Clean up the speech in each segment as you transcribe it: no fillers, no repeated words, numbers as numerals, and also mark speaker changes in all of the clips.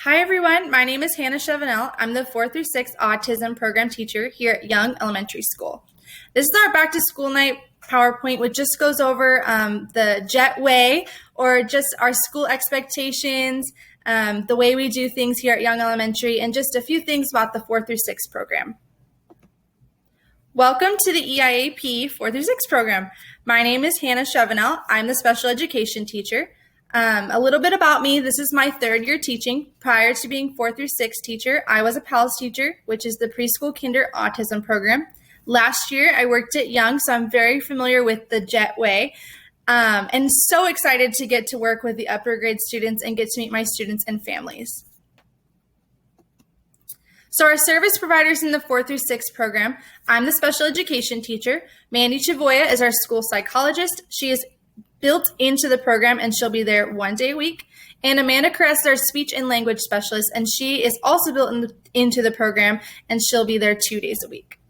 Speaker 1: Hi everyone, my name is Hannah Shevenell. I'm the 4th through 6th autism program teacher here at Young Elementary School. This is our back to school night PowerPoint, which just goes over the JET way, or just our school expectations, the way we do things here at Young Elementary, and just a few things about the 4th through 6th program. Welcome to the EIAP 4th through 6th program. My name is Hannah Shevenell. I'm the special education teacher. A little bit about me. This is my third year teaching. Prior to being 4th through 6th teacher, I was a PALS teacher, which is the preschool kinder autism program. Last year, I worked at Young, so I'm very familiar with the JET way, and so excited to get to work with the upper grade students and get to meet my students and families. So our service providers in the 4th through 6th program, I'm the special education teacher. Mandy Chavoya is our school psychologist. She is built into the program, and she'll be there 1 day a week. And Amanda Caress is our speech and language specialist, and she is also built into the program, and she'll be there 2 days a week.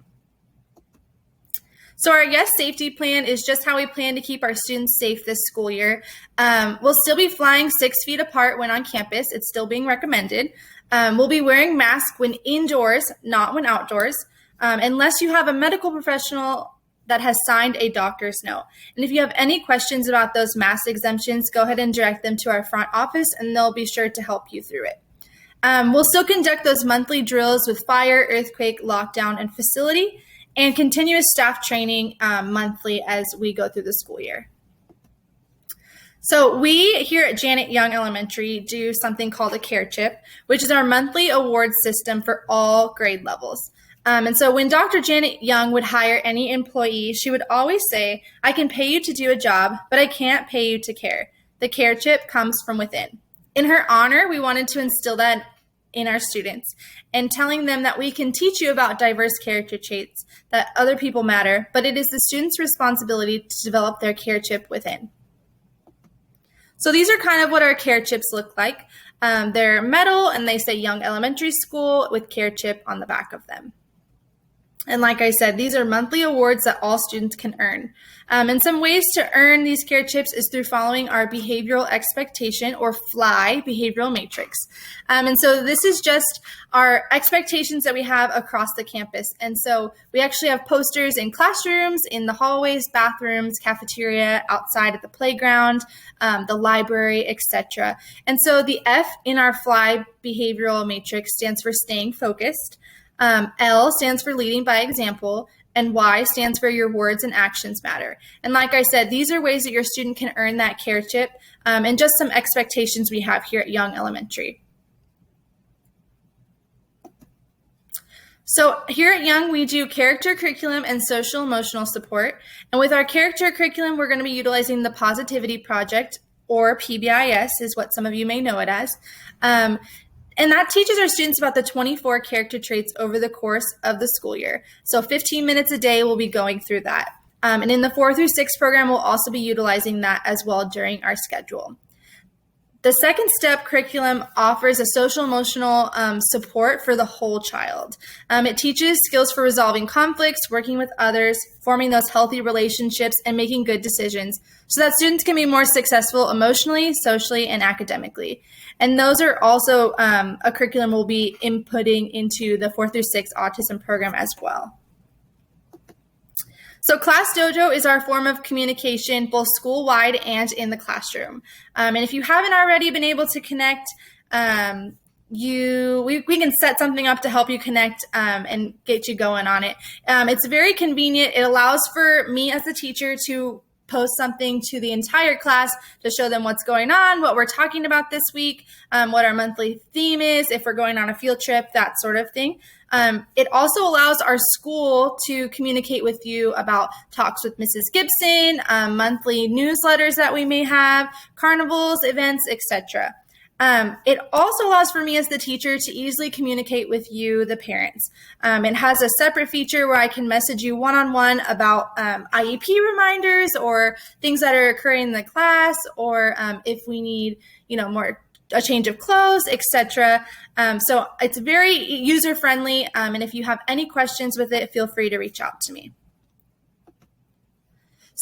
Speaker 1: So our Y.E.S safety plan is just how we plan to keep our students safe this school year. We'll still be flying 6 feet apart when on campus. It's still being recommended. We'll be wearing masks when indoors, not when outdoors, unless you have a medical professional that has signed a doctor's note. And if you have any questions about those mask exemptions, go ahead and direct them to our front office, and they'll be sure to help you through it. We'll still conduct those monthly drills with fire, earthquake, lockdown, and facility, and continuous staff training monthly as we go through the school year. So we here at Janet Young Elementary do something called a Care Chip, which is our monthly award system for all grade levels. And so when Dr. Janet Young would hire any employee, she would always say, "I can pay you to do a job, but I can't pay you to care. The care chip comes from within." In her honor, we wanted to instill that in our students and telling them that we can teach you about diverse character traits, that other people matter, but it is the student's responsibility to develop their care chip within. So these are kind of what our care chips look like. They're metal, and they say Young Elementary School with care chip on the back of them. And like I said, these are monthly awards that all students can earn. And some ways to earn these care chips is through following our behavioral expectation, or F.L.Y, behavioral matrix. And so this is just our expectations that we have across the campus. And so we actually have posters in classrooms, in the hallways, bathrooms, cafeteria, outside at the playground, the library, etc. And so the F in our F.L.Y behavioral matrix stands for staying focused. L stands for leading by example, and Y stands for your words and actions matter. And like I said, these are ways that your student can earn that care chip, and just some expectations we have here at Young Elementary. So here at Young, we do character curriculum and social emotional support. And with our character curriculum, we're going to be utilizing the Positivity Project, or PBIS is what some of you may know it as. And that teaches our students about the 24 character traits over the course of the school year. So 15 minutes a day, we'll be going through that. And in the 4th through 6th program, we'll also be utilizing that as well during our schedule. The second step curriculum offers a social emotional support for the whole child. It teaches skills for resolving conflicts, working with others, forming those healthy relationships, and making good decisions so that students can be more successful emotionally, socially, and academically. And those are also a curriculum we'll be inputting into the 4th through 6th autism program as well. So Class DOJO is our form of communication, both school-wide and in the classroom. And if you haven't already been able to connect, we can set something up to help you connect and get you going on it. It's very convenient. It allows for me as a teacher to post something to the entire class to show them what's going on, what we're talking about this week, what our monthly theme is, if we're going on a field trip, that sort of thing. It also allows our school to communicate with you about talks with Mrs. Gibson, monthly newsletters that we may have, carnivals, events, etc. It also allows for me as the teacher to easily communicate with you, the parents. It has a separate feature where I can message you one-on-one about IEP reminders or things that are occurring in the class, or if we need, a change of clothes, etc. So it's very user-friendly, and if you have any questions with it, feel free to reach out to me.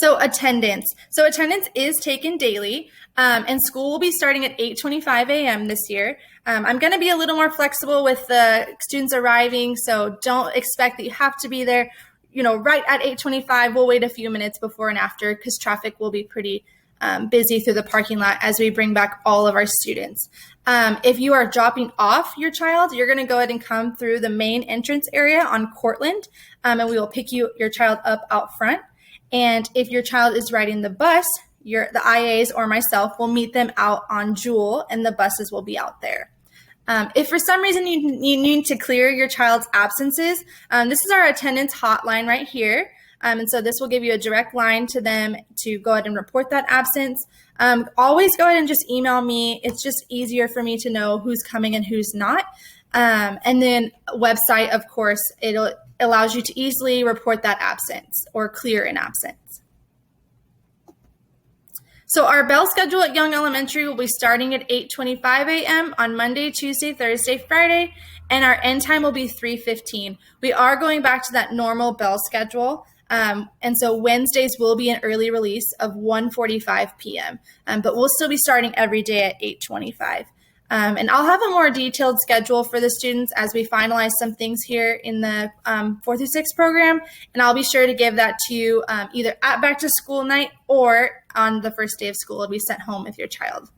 Speaker 1: So attendance. So attendance is taken daily, and school will be starting at 8:25 a.m. this year. I'm going to be a little more flexible with the students arriving, so don't expect that you have to be there, right at 8:25. We'll wait a few minutes before and after because traffic will be pretty busy through the parking lot as we bring back all of our students. If you are dropping off your child, you're going to go ahead and come through the main entrance area on Cortland, and we will pick your child up out front. And if your child is riding the bus, the IAs or myself will meet them out on Jewel, and the buses will be out there. If for some reason you need to clear your child's absences, this is our attendance hotline right here. And so this will give you a direct line to them to go ahead and report that absence. Always go ahead and just email me. It's just easier for me to know who's coming and who's not. And then website, of course, it allows you to easily report that absence or clear an absence. So our bell schedule at Young Elementary will be starting at 8:25 a.m. on Monday, Tuesday, Thursday, Friday, and our end time will be 3:15. We are going back to that normal bell schedule, and so Wednesdays will be an early release of 1:45 p.m., but we'll still be starting every day at 8:25. And I'll have a more detailed schedule for the students as we finalize some things here in the 4th-6th program, and I'll be sure to give that to you either at back to school night or on the first day of school to be sent home with your child.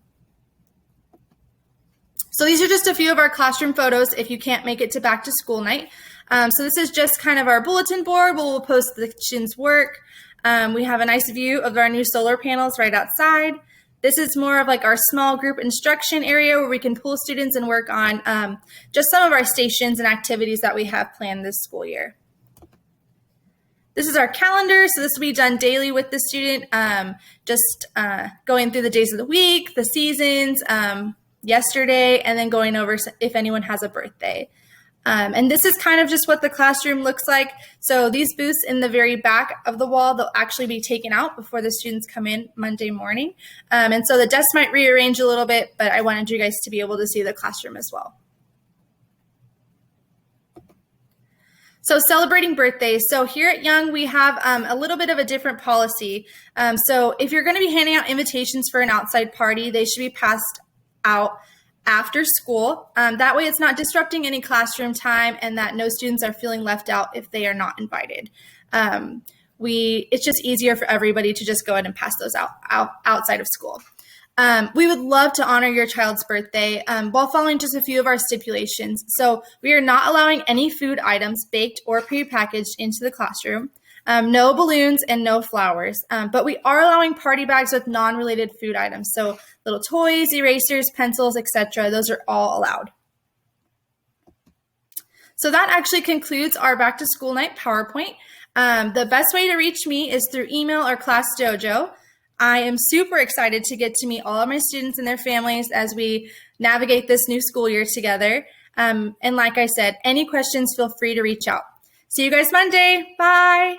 Speaker 1: So these are just a few of our classroom photos if you can't make it to back to school night. So this is just kind of our bulletin board where we'll post the students' work. We have a nice view of our new solar panels right outside. This is more of like our small group instruction area where we can pull students and work on just some of our stations and activities that we have planned this school year. This is our calendar, so this will be done daily with the student, just going through the days of the week, the seasons, yesterday, and then going over if anyone has a birthday. And this is kind of just what the classroom looks like. So these booths in the very back of the wall, they'll actually be taken out before the students come in Monday morning. And so the desks might rearrange a little bit, but I wanted you guys to be able to see the classroom as well. So celebrating birthdays. So here at Young, we have a little bit of a different policy. So if you're going to be handing out invitations for an outside party, they should be passed out after school. That way it's not disrupting any classroom time and that no students are feeling left out if they are not invited. It's just easier for everybody to just go ahead and pass those out outside of school. We would love to honor your child's birthday while following just a few of our stipulations. So we are not allowing any food items baked or prepackaged into the classroom. No balloons and no flowers, but we are allowing party bags with non-related food items. So little toys, erasers, pencils, etc. Those are all allowed. So that actually concludes our back to school night PowerPoint. The best way to reach me is through email or Class Dojo. I am super excited to get to meet all of my students and their families as we navigate this new school year together. And like I said, any questions, feel free to reach out. See you guys Monday. Bye.